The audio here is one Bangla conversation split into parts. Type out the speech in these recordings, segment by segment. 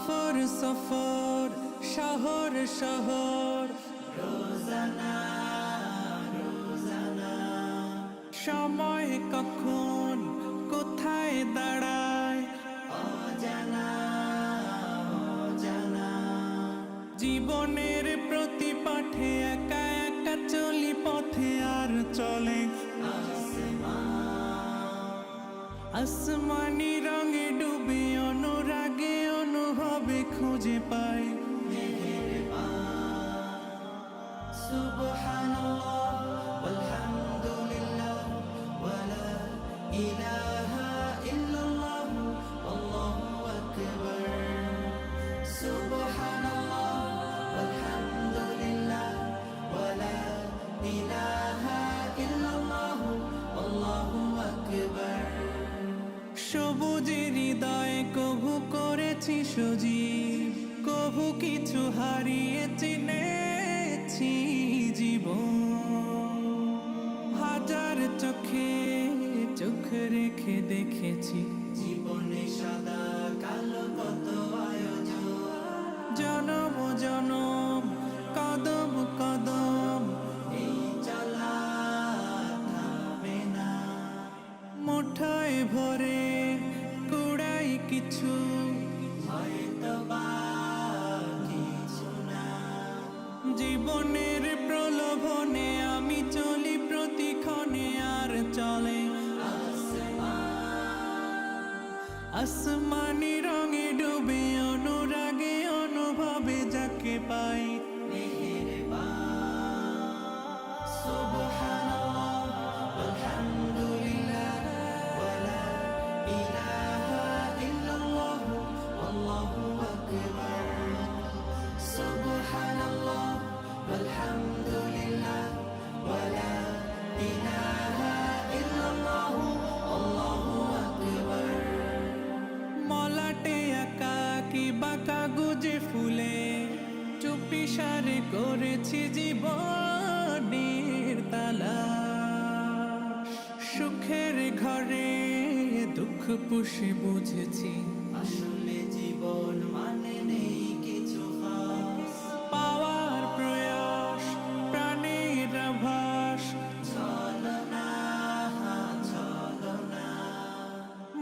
সফর সফর শহর শহর রোজানা রোজানা সময় কখন কোথায় দাঁড়ায় অজানা অজানা জীবনের প্রতি পাঠে একা একা চলি পথে আর চলে আসমানি রঙে ডুবে অনুরাগে অনুভবে খুঁজে পাই সুবহানাল্লাহ ওয়ালহামদুলিল্লাহ ওয়ালা ইলাহা ইল্লাল্লাহ আল্লাহু আকবার সুবহানাল্লাহ ওয়ালহামদুলিল্লাহ ওয়ালা ইলাহা ইল্লাল্লাহ আল্লাহু আকবার সবুজের হৃদয়ে কভু করেছি সজীব কভু কিছু হারিয়ে চিনেছি জীবন হাজার চোখে চোখ রেখে দেখেছি জীবনে সাদা কালো কত আয়োজন জনম জনম কদম কদম এই চলা থামে না মুঠোয় ভরে কুড়াই কিছু হয়তো বা কিছু না জীবনের প্রলোভনে আমি চলি প্রতিক্ষণে আর চলে আসমানি রঙে ডুবে অনুরাগে অনুভবে যাকে পাই সুবহানাল্লাহ ওয়ালহামদুলিল্লাহ ওয়ালা ইলাহা ইল্লাল্লাহ আল্লাহু আকবার সুবহানাল্লাহ ওয়ালহামদুলিল্লাহ ওয়ালা ইলাহা ইল্লাল্লাহ আল্লাহু আকবার মলাটে আঁকা কি বাঁকা গুজে ফুলে চুপি সারে করেছি জীবনের তালা সুখের ঘরে দুঃখ পুষে বুঝেছি আসলে জীবন মানে নেই কিছু খাস পাওয়ার প্রয়াস প্রাণের আভাস ছলনা ছলনা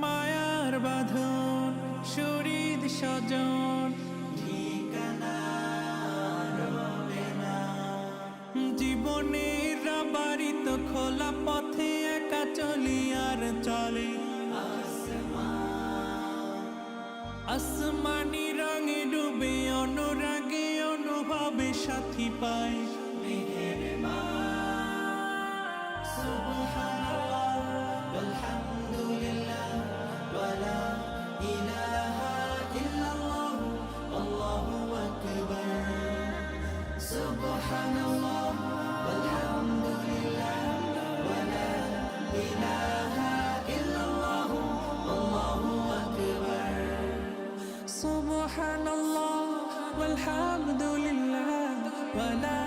মায়ার বাঁধন শরীর স্বজন ঠিকানা রবে না জীবনের বাড়িত খোলা পথে একা চলি আর চলে আসমানি রঙে ডুবে অনুরাগে অনুভবে সাথী পাই সুবহানাল্লাহ ওয়ালহামদুলিল্লাহ ওয়ালা ইলাহা ইল্লাল্লাহ আল্লাহু আকবার সুবহানাল্লাহ ওয়ালহামদুলিল্লাহ ওয়ালা ইলাহা ইল্লাল্লাহ আল্লাহু আকবার সুবহানাল্লাহ ওয়ালহামদুলিল্লাহ ওয়ালা